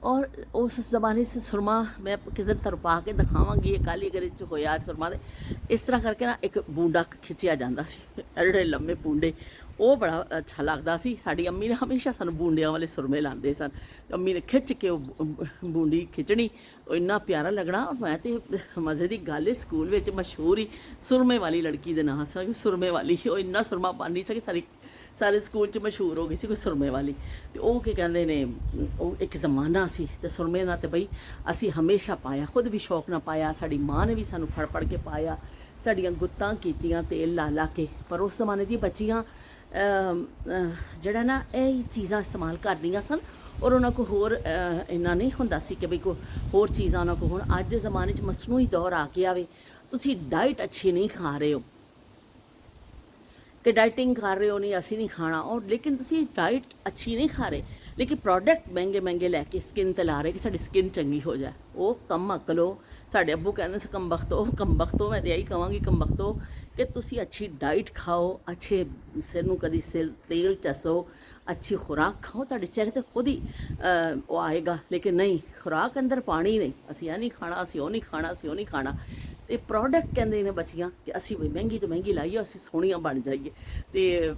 ਔਰ ਉਸ ਜ਼ਮਾਨੇ 'ਚ ਸੁਰਮਾ ਮੈਂ ਕਿਸੇ ਨੂੰ ਪਾ ਕੇ ਦਿਖਾਵਾਂਗੀ, ਇਹ ਕਾਲੀ ਗਰੇ 'ਚ ਹੋਇਆ ਸੁਰਮਾ ਦੇ ਇਸ ਤਰ੍ਹਾਂ ਕਰਕੇ ਨਾ ਇੱਕ ਬੂੰਡਾ ਖਿੱਚਿਆ ਜਾਂਦਾ ਸੀ, ਐਡੇ ਲੰਮੇ ਬੂੰਡੇ, ਉਹ ਬੜਾ ਅੱਛਾ ਲੱਗਦਾ ਸੀ। ਸਾਡੀ ਅੰਮੀ ਨੇ ਹਮੇਸ਼ਾ ਸਾਨੂੰ ਬੂੰਡਿਆਂ ਵਾਲੇ ਸੁਰਮੇ ਲਾਉਂਦੇ ਸਨ, ਅੰਮੀ ਨੇ ਖਿੱਚ ਕੇ ਉਹ ਬੂੰਡੀ ਖਿੱਚਣੀ, ਉਹ ਇੰਨਾ ਪਿਆਰਾ ਲੱਗਣਾ। ਮੈਂ ਤੇ ਮਜ਼ੇ ਦੀ ਗੱਲ ਹੈ, ਸਕੂਲ ਵਿੱਚ ਮਸ਼ਹੂਰ ਹੀ ਸੁਰਮੇ ਵਾਲੀ ਲੜਕੀ ਦੇ ਨਾਂ ਸੀ, ਸੁਰਮੇ ਵਾਲੀ, ਉਹ ਇੰਨਾ ਸੁਰਮਾ ਪਾਉਂਦੀ ਸੀ ਕਿ ਸਾਰੇ ਸਕੂਲ 'ਚ ਮਸ਼ਹੂਰ ਹੋ ਗਈ ਸੀ ਕੋਈ ਸੁਰਮੇ ਵਾਲੀ। ਤੇ ਉਹ ਕੀ ਕਹਿੰਦੇ ਨੇ, ਉਹ ਇੱਕ ਜ਼ਮਾਨਾ ਸੀ, ਤੇ ਸੁਰਮੇ ਨਾਲ ਤੇ ਬਈ ਅਸੀਂ ਹਮੇਸ਼ਾ ਪਾਇਆ, ਖੁਦ ਵੀ ਸ਼ੌਕ ਨਾਲ ਪਾਇਆ, ਸਾਡੀ ਮਾਂ ਨੇ ਵੀ ਸਾਨੂੰ ਫੜ ਕੇ ਪਾਇਆ, ਸਾਡੀਆਂ ਗੁੱਤਾਂ ਕੀਤੀਆਂ ਤੇਲ ਲਾ ਕੇ। ਪਰ ਉਸ ਜ਼ਮਾਨੇ ਦੀਆਂ ਬੱਚੀਆਂ ਜਿਹੜਾ ਨਾ ਇਹ ਚੀਜ਼ਾਂ ਇਸਤੇਮਾਲ ਕਰਦੀਆਂ ਸਨ, ਔਰ ਉਹਨਾਂ ਕੋਲ ਹੋਰ ਇੰਨਾ ਨਹੀਂ ਹੁੰਦਾ ਸੀ ਕਿ ਬਈ ਕੋਈ ਹੋਰ ਚੀਜ਼ਾਂ ਉਹਨਾਂ ਕੋਲ ਹੋਣ। ਅੱਜ ਦੇ ਜ਼ਮਾਨੇ 'ਚ ਮਸਨੂਈ ਦੌਰ ਆ ਗਿਆ ਵੇ, ਤੁਸੀਂ ਡਾਈਟ ਅੱਛੀ ਨਹੀਂ ਖਾ ਰਹੇ ਹੋ, ਕਿ ਡਾਈਟਿੰਗ ਕਰ ਰਹੇ ਹੋ, ਨਹੀਂ ਅਸੀਂ ਨਹੀਂ ਖਾਣਾ, ਔਰ ਲੇਕਿਨ ਤੁਸੀਂ ਡਾਈਟ ਅੱਛੀ ਨਹੀਂ ਖਾ ਰਹੇ, ਲੇਕਿਨ ਪ੍ਰੋਡਕਟ ਮਹਿੰਗੇ ਲੈ ਕੇ ਸਕਿਨ 'ਤੇ ਲਾ ਰਹੇ ਕਿ ਸਾਡੀ ਸਕਿਨ ਚੰਗੀ ਹੋ ਜਾਏ। ਉਹ ਕੰਮ ਅਕਲੋ, ਸਾਡੇ ਅੱਬੂ ਕਹਿੰਦੇ ਸੀ ਕੰਬਖਤੋ, ਮੈਂ ਤਾਂ ਇਹੀ ਕਹਾਂਗੀ ਕੰਬਖਤੋ, ਕਿ ਤੁਸੀਂ ਅੱਛੀ ਡਾਈਟ ਖਾਓ, ਅੱਛੇ ਸਿਰ ਨੂੰ ਕਦੀ ਤੇਲ ਚਸੋ, ਅੱਛੀ ਖੁਰਾਕ ਖਾਓ, ਤੁਹਾਡੇ ਚਿਹਰੇ 'ਤੇ ਖੁਦ ਹੀ ਉਹ ਆਏਗਾ। ਲੇਕਿਨ ਨਹੀਂ, ਖੁਰਾਕ ਅੰਦਰ ਪਾਣੀ ਨਹੀਂ, ਅਸੀਂ ਇਹ ਨਹੀਂ ਖਾਣਾ, ਅਸੀਂ ਉਹ ਨਹੀਂ ਖਾਣਾ, ਅਸੀਂ ਉਹ ਨਹੀਂ ਖਾਣਾ। ਤੇ ਪ੍ਰੋਡਕਟ ਕਹਿੰਦੇ ਨੇ ਬੱਚੀਆਂ ਕਿ ਅਸੀਂ ਬਈ ਮਹਿੰਗੀ ਤੋਂ ਮਹਿੰਗੀ ਲਾਈਏ, ਅਸੀਂ ਸੋਹਣੀਆਂ ਬਣ ਜਾਈਏ, ਤੇ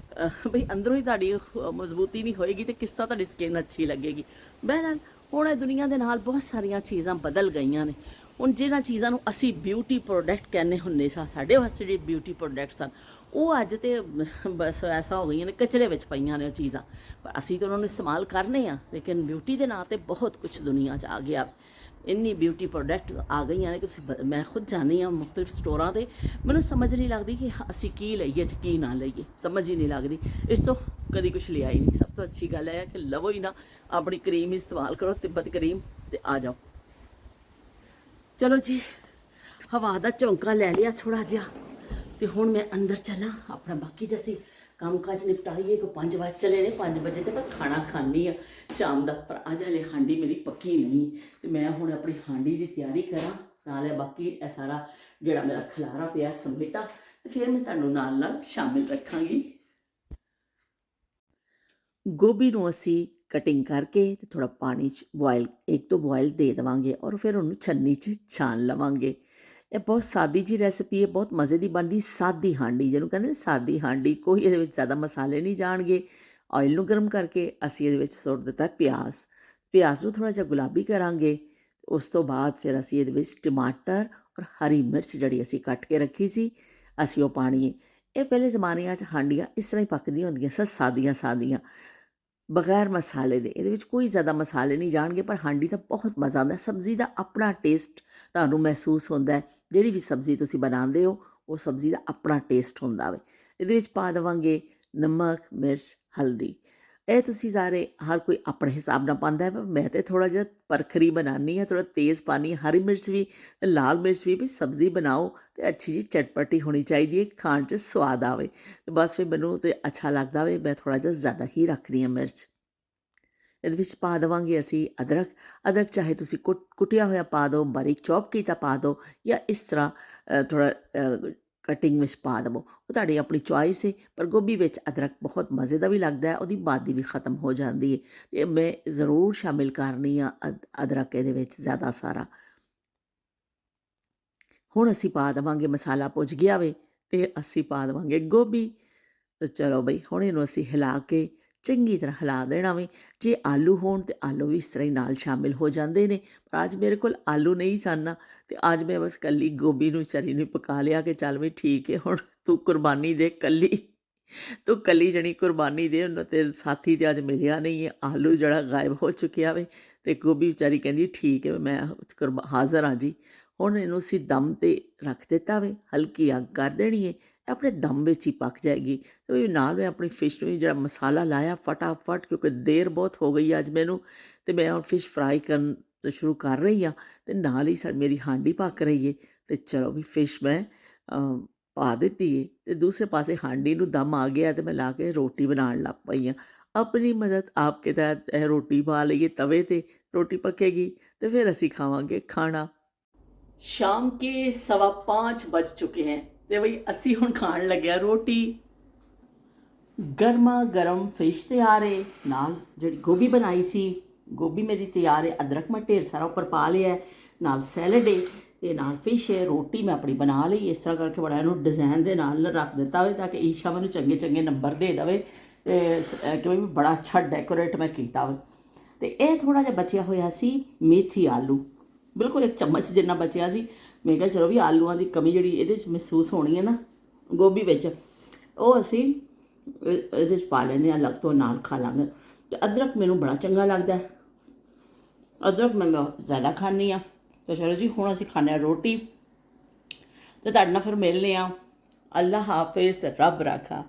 ਬਈ ਅੰਦਰੋਂ ਹੀ ਤੁਹਾਡੀ ਮਜ਼ਬੂਤੀ ਨਹੀਂ ਹੋਏਗੀ ਤੇ ਕਿਸ ਤਰ੍ਹਾਂ ਤੁਹਾਡੀ ਸਕਿਨ ਅੱਛੀ ਲੱਗੇਗੀ। ਬਹਿਰਹਾਲ ਹੁਣ ਇਹ ਦੁਨੀਆ ਦੇ ਨਾਲ ਬਹੁਤ ਸਾਰੀਆਂ ਚੀਜ਼ਾਂ ਬਦਲ ਗਈਆਂ ਨੇ। ਹੁਣ ਜਿਹਨਾਂ ਚੀਜ਼ਾਂ ਨੂੰ ਅਸੀਂ ਬਿਊਟੀ ਪ੍ਰੋਡਕਟ ਕਹਿੰਦੇ ਹੁੰਦੇ ਸਾਂ, ਸਾਡੇ ਵਾਸਤੇ ਜਿਹੜੇ ਬਿਊਟੀ ਪ੍ਰੋਡਕਟ ਸਨ, ਉਹ ਅੱਜ ਤੇ ਬਸ ਐਸਾ ਹੋ ਗਈਆਂ ਨੇ, ਕਚਰੇ ਵਿੱਚ ਪਈਆਂ ਨੇ ਉਹ ਚੀਜ਼ਾਂ, ਪਰ ਅਸੀਂ ਤਾਂ ਉਹਨਾਂ ਨੂੰ ਇਸਤੇਮਾਲ ਕਰਨੇ ਆ। ਲੇਕਿਨ ਬਿਊਟੀ ਦੇ ਨਾਂ 'ਤੇ ਬਹੁਤ ਕੁਛ ਦੁਨੀਆ 'ਚ ਆ ਗਿਆ। ਇੰਨੀ ਬਿਊਟੀ ਪ੍ਰੋਡਕਟ ਆ ਗਈਆਂ ਨੇ ਕਿ ਮੈਂ ਖੁਦ ਜਾਂਦੀ ਹਾਂ ਮੁਖਤਲਿਫ ਸਟੋਰਾਂ 'ਤੇ, ਮੈਨੂੰ ਸਮਝ ਨਹੀਂ ਲੱਗਦੀ ਕਿ ਅਸੀਂ ਕੀ ਲਈਏ ਤੇ ਕੀ ਨਾ ਲਈਏ, ਸਮਝ ਹੀ ਨਹੀਂ ਲੱਗਦੀ। ਇਸ ਤੋਂ ਕਦੀ ਕੁਛ ਲਿਆ ਹੀ ਨਹੀਂ। ਸਭ ਤੋਂ ਅੱਛੀ ਗੱਲ ਹੈ ਕਿ ਲਵੋ ਹੀ ਨਾ, ਆਪਣੀ ਕਰੀਮ ਹੀ ਇਸਤੇਮਾਲ ਕਰੋ, ਤਿੱਬਤ ਕਰੀਮ, ਤੇ ਆ ਜਾਓ। ਚਲੋ ਜੀ, ਹਵਾ ਦਾ ਝੋਂਕਾ ਲੈ ਲਿਆ ਥੋੜ੍ਹਾ ਜਿਹਾ, ਤੇ ਹੁਣ ਮੈਂ ਅੰਦਰ ਚੱਲਾਂ, ਆਪਣਾ ਬਾਕੀ ਤਾਂ ਅਸੀਂ ਕੰਮ ਕਾਜ ਨਿਪਟਾਈਏ। ਕੋ 5 ਵਜੇ ਚਲੇ ਨੇ, 5 ਵਜੇ ਤੇ ਮੈਂ ਖਾਣਾ ਖਾਂਦੀ ਆ ਸ਼ਾਮ ਦਾ, ਪਰ ਅੱਜ ਹਲੇ ਹਾਂਡੀ ਮੇਰੀ ਪੱਕੀ ਨਹੀਂ, ਤੇ ਮੈਂ ਹੁਣ ਆਪਣੀ ਹਾਂਡੀ ਦੀ ਤਿਆਰੀ ਕਰਾਂ, ਨਾਲ ਬਾਕੀ ਇਹ ਸਾਰਾ ਜਿਹੜਾ ਮੇਰਾ ਖਲਾਰਾ ਪਿਆ ਸਮੇਟਾ, ਤੇ ਫਿਰ ਮੈਂ ਤੁਹਾਨੂੰ ਨਾਲ ਨਾਲ ਸ਼ਾਮਿਲ ਰੱਖਾਂਗੀ। ਗੋਭੀ ਨੂੰ ਅਸੀਂ ਕਟਿੰਗ ਕਰਕੇ ਤੇ ਥੋੜਾ ਪਾਣੀ 'ਚ ਬੋਇਲ, 1-2 ਬੋਇਲ ਦੇ ਦੇਵਾਂਗੇ, ਔਰ ਫਿਰ ਉਹਨੂੰ ਛੰਨੀ 'ਚ ਛਾਣ ਲਵਾਂਗੇ। ਇਹ ਬਹੁਤ ਸਾਦੀ ਜੀ ਰੈਸਪੀ ਹੈ, ਬਹੁਤ ਮਜ਼ੇ ਦੀ ਬਣਦੀ, ਸਾਦੀ ਹਾਂਡੀ ਜਿਹਨੂੰ ਕਹਿੰਦੇ ਨੇ, ਸਾਦੀ ਹਾਂਡੀ। ਕੋਈ ਇਹਦੇ ਵਿੱਚ ਜ਼ਿਆਦਾ ਮਸਾਲੇ ਨਹੀਂ ਜਾਣਗੇ। ਆਇਲ ਨੂੰ ਗਰਮ ਕਰਕੇ ਅਸੀਂ ਇਹਦੇ ਵਿੱਚ ਸੁੱਟ ਦਿੱਤਾ ਪਿਆਜ਼ ਨੂੰ ਥੋੜ੍ਹਾ ਜਿਹਾ ਗੁਲਾਬੀ ਕਰਾਂਗੇ। ਉਸ ਤੋਂ ਬਾਅਦ ਫਿਰ ਅਸੀਂ ਇਹਦੇ ਵਿੱਚ ਟਮਾਟਰ ਔਰ ਹਰੀ ਮਿਰਚ ਜਿਹੜੀ ਅਸੀਂ ਕੱਟ ਕੇ ਰੱਖੀ ਸੀ, ਅਸੀਂ ਉਹ ਪਾਣੀ ਹੈ। ਇਹ ਪਹਿਲੇ ਜ਼ਮਾਨਿਆਂ 'ਚ ਹਾਂਡੀਆਂ ਇਸ ਤਰ੍ਹਾਂ ਹੀ ਪੱਕਦੀਆਂ ਹੁੰਦੀਆਂ ਸਨ, ਸਾਦੀਆਂ ਬਗੈਰ ਮਸਾਲੇ ਦੇ। ਇਹਦੇ ਵਿੱਚ ਕੋਈ ਜ਼ਿਆਦਾ ਮਸਾਲੇ ਨਹੀਂ ਜਾਣਗੇ, ਪਰ ਹਾਂਡੀ ਦਾ ਬਹੁਤ ਮਜ਼ਾ ਆਉਂਦਾ। ਸਬਜ਼ੀ ਦਾ ਆਪਣਾ ਟੇਸਟ ਤੁਹਾਨੂੰ ਮਹਿਸੂਸ ਹੁੰਦਾ ਹੈ। ਜਿਹੜੀ ਵੀ ਸਬਜ਼ੀ ਤੁਸੀਂ ਬਣਾਉਂਦੇ ਹੋ, ਉਹ ਸਬਜ਼ੀ ਦਾ ਆਪਣਾ ਟੇਸਟ ਹੁੰਦਾ ਵੇ। ਇਹਦੇ ਵਿੱਚ ਪਾ ਦੇਵਾਂਗੇ ਨਮਕ, ਮਿਰਚ, ਹਲਦੀ। ਇਹ ਤੁਸੀਂ ਸਾਰੇ ਹਰ ਕੋਈ ਆਪਣੇ ਹਿਸਾਬ ਨਾਲ ਪਾਉਂਦਾ ਹੈ, ਪਰ ਮੈਂ ਤਾਂ ਥੋੜ੍ਹਾ ਜਿਹਾ ਪਰਖਰੀ ਬਣਾਉਂਦੀ ਹਾਂ, ਥੋੜ੍ਹਾ ਤੇਜ਼ ਪਾਉਂਦੀ ਹਾਂ। ਹਰੀ ਮਿਰਚ ਵੀ ਤੇ ਲਾਲ ਮਿਰਚ ਵੀ ਸਬਜ਼ੀ ਬਣਾਓ ਅਤੇ ਅੱਛੀ ਜਿਹੀ ਚਟਪਟੀ ਹੋਣੀ ਚਾਹੀਦੀ ਹੈ, ਖਾਣ 'ਚ ਸਵਾਦ ਆਵੇ। ਅਤੇ ਬਸ ਫਿਰ ਮੈਨੂੰ ਤਾਂ ਅੱਛਾ ਲੱਗਦਾ ਵੇ, ਮੈਂ ਥੋੜ੍ਹਾ ਜਿਹਾ ਜ਼ਿਆਦਾ ਹੀ ਰੱਖਦੀ ਹਾਂ ਮਿਰਚ। ਇਹਦੇ ਵਿੱਚ ਪਾ ਦੇਵਾਂਗੇ ਅਸੀਂ ਅਦਰਕ ਚਾਹੇ ਤੁਸੀਂ ਕੁੱਟਿਆ ਹੋਇਆ ਪਾ ਦਿਓ, ਬਾਰੀਕ ਚੌਪ ਕੀਤਾ ਪਾ ਦਿਓ, ਜਾਂ ਇਸ ਤਰ੍ਹਾਂ ਥੋੜ੍ਹਾ ਕਟਿੰਗ ਵਿੱਚ ਪਾ ਦੇਵੋ, ਉਹ ਤੁਹਾਡੀ ਆਪਣੀ ਚੋਇਸ ਹੈ। ਪਰ ਗੋਭੀ ਵਿੱਚ ਅਦਰਕ ਬਹੁਤ ਮਜ਼ੇ ਦਾ ਵੀ ਲੱਗਦਾ ਹੈ, ਉਹਦੀ ਬਾਦੀ ਵੀ ਖ਼ਤਮ ਹੋ ਜਾਂਦੀ ਹੈ, ਅਤੇ ਮੈਂ ਜ਼ਰੂਰ ਸ਼ਾਮਿਲ ਕਰਨੀ ਆ ਅਦਰਕ ਇਹਦੇ ਵਿੱਚ ਜ਼ਿਆਦਾ ਸਾਰਾ। ਹੁਣ ਅਸੀਂ ਪਾ ਦੇਵਾਂਗੇ, ਮਸਾਲਾ ਭੁੱਜ ਗਿਆ ਵੇ, ਅਤੇ ਅਸੀਂ ਪਾ ਦੇਵਾਂਗੇ ਗੋਭੀ। ਤਾਂ ਚਲੋ ਬਈ, ਹੁਣ ਇਹਨੂੰ ਅਸੀਂ ਹਿਲਾ ਕੇ ਚੰਗੀ ਤਰ੍ਹਾਂ ਹਿਲਾ ਦੇਣਾ ਵੇ। ਜੇ ਆਲੂ ਹੋਣ ਤਾਂ ਆਲੂ ਵੀ ਇਸ ਤਰ੍ਹਾਂ ਹੀ ਨਾਲ ਸ਼ਾਮਿਲ ਹੋ ਜਾਂਦੇ ਨੇ, ਪਰ ਅੱਜ ਮੇਰੇ ਕੋਲ ਆਲੂ ਨਹੀਂ ਸਨ, ਅਤੇ ਅੱਜ ਮੈਂ ਬਸ ਇਕੱਲੀ ਗੋਭੀ ਨੂੰ ਵਿਚਾਰੀ ਨੂੰ ਪਕਾ ਲਿਆ ਕਿ ਚੱਲ ਵੀ ਠੀਕ ਹੈ, ਹੁਣ ਤੂੰ ਕੁਰਬਾਨੀ ਦੇ ਤੂੰ ਇਕੱਲੀ ਜਣੀ ਕੁਰਬਾਨੀ ਦੇ। ਉਹਨਾਂ ਤੇ ਸਾਥੀ ਤੇ ਅੱਜ ਮਿਲਿਆ ਨਹੀਂ ਹੈ, ਆਲੂ ਜਿਹੜਾ ਗਾਇਬ ਹੋ ਚੁੱਕਿਆ ਵੇ, ਅਤੇ ਗੋਭੀ ਵਿਚਾਰੀ ਕਹਿੰਦੀ ਠੀਕ ਹੈ, ਮੈਂ ਹਾਜ਼ਰ ਹਾਂ ਜੀ। ਹੁਣ ਇਹਨੂੰ ਅਸੀਂ ਦਮ 'ਤੇ ਰੱਖ ਦਿੱਤਾ ਵੇ, ਹਲਕੀ ਅੱਗ ਕਰ ਦੇਣੀ ਹੈ, ਆਪਣੇ ਦਮ ਵਿੱਚ ਹੀ ਪੱਕ ਜਾਏਗੀ। ਅਤੇ ਨਾਲ ਮੈਂ ਆਪਣੀ ਫਿਸ਼ ਨੂੰ ਜਿਹੜਾ ਮਸਾਲਾ ਲਾਇਆ ਫਟਾਫਟ, ਕਿਉਂਕਿ ਦੇਰ ਬਹੁਤ ਹੋ ਗਈ ਅੱਜ ਮੈਨੂੰ, ਅਤੇ ਮੈਂ ਹੁਣ ਫਿਸ਼ ਫਰਾਈ ਕਰਨ ਸ਼ੁਰੂ ਕਰ ਰਹੀ ਹਾਂ, ਅਤੇ ਨਾਲ ਹੀ ਮੇਰੀ ਹਾਂਡੀ ਪੱਕ ਰਹੀ ਹੈ। ਅਤੇ ਚਲੋ ਵੀ ਫਿਸ਼ ਮੈਂ ਪਾ ਦਿੱਤੀ ਹੈ, ਅਤੇ ਦੂਸਰੇ ਪਾਸੇ ਹਾਂਡੀ ਨੂੰ ਦਮ ਆ ਗਿਆ, ਅਤੇ ਮੈਂ ਲਾ ਕੇ ਰੋਟੀ ਬਣਾਉਣ ਲੱਗ ਪਈ ਹਾਂ। ਆਪਣੀ ਮਦਦ ਆਪਕੇ ਤਹਿਤ ਇਹ ਰੋਟੀ ਪਾ ਲਈਏ ਤਵੇ 'ਤੇ, ਰੋਟੀ ਪੱਕੇਗੀ ਅਤੇ ਫਿਰ ਅਸੀਂ ਖਾਵਾਂਗੇ ਖਾਣਾ। शाम के 5:15 बज चुके हैं, तो भाई असी हुण खाण लगे रोटी। गर्मा गर्म फिश तैयार है, नाल जिहड़ी गोभी बनाई सी, गोभी मेरी तैयार है, अदरक मैं ढेर सारा उपर पा लिया है, नाल सैलड है, ते नाल फिश है। रोटी मैं अपनी बना ली इस तरह करके, बड़ा इहनूं डिज़ाइन दे नाल रख दिता होवे ताकि ईशा मैनूं चंगे चंगे नंबर दे देवे, ते कि भाई बड़ा अच्छा डेकोरेट मैं कीता होवे। ते इह थोड़ा जिहा बचिया होया सी मेथी आलू, बिल्कुल 1 चम्मच जिन्ना बचिया सी। मैं कहा चलो भी आलूआं दी कमी जिहड़ी इहदे च महसूस होनी है ना गोभी विच, ਉਹ ਅਸੀਂ ਇਹਦੇ 'ਚ ਪਾ ਲੈਂਦੇ ਹਾਂ, अलग ਤੋਂ ਨਾਲ ਖਾ ਲਾਂਗੇ। ਅਤੇ ਅਦਰਕ ਮੈਨੂੰ ਬੜਾ ਚੰਗਾ ਲੱਗਦਾ, ਅਦਰਕ ਮੈਂ ਜ਼ਿਆਦਾ ਖਾਂਦੀ ਹਾਂ। ਤਾਂ ਚਲੋ ਜੀ, ਹੁਣ ਅਸੀਂ ਖਾਂਦੇ ਹਾਂ ਰੋਟੀ, ਅਤੇ ਤੁਹਾਡੇ ਨਾਲ ਫਿਰ ਮਿਲਦੇ ਹਾਂ। ਅੱਲਾ ਹਾਫਿਜ਼, ਰੱਬ ਰਾਖਾ।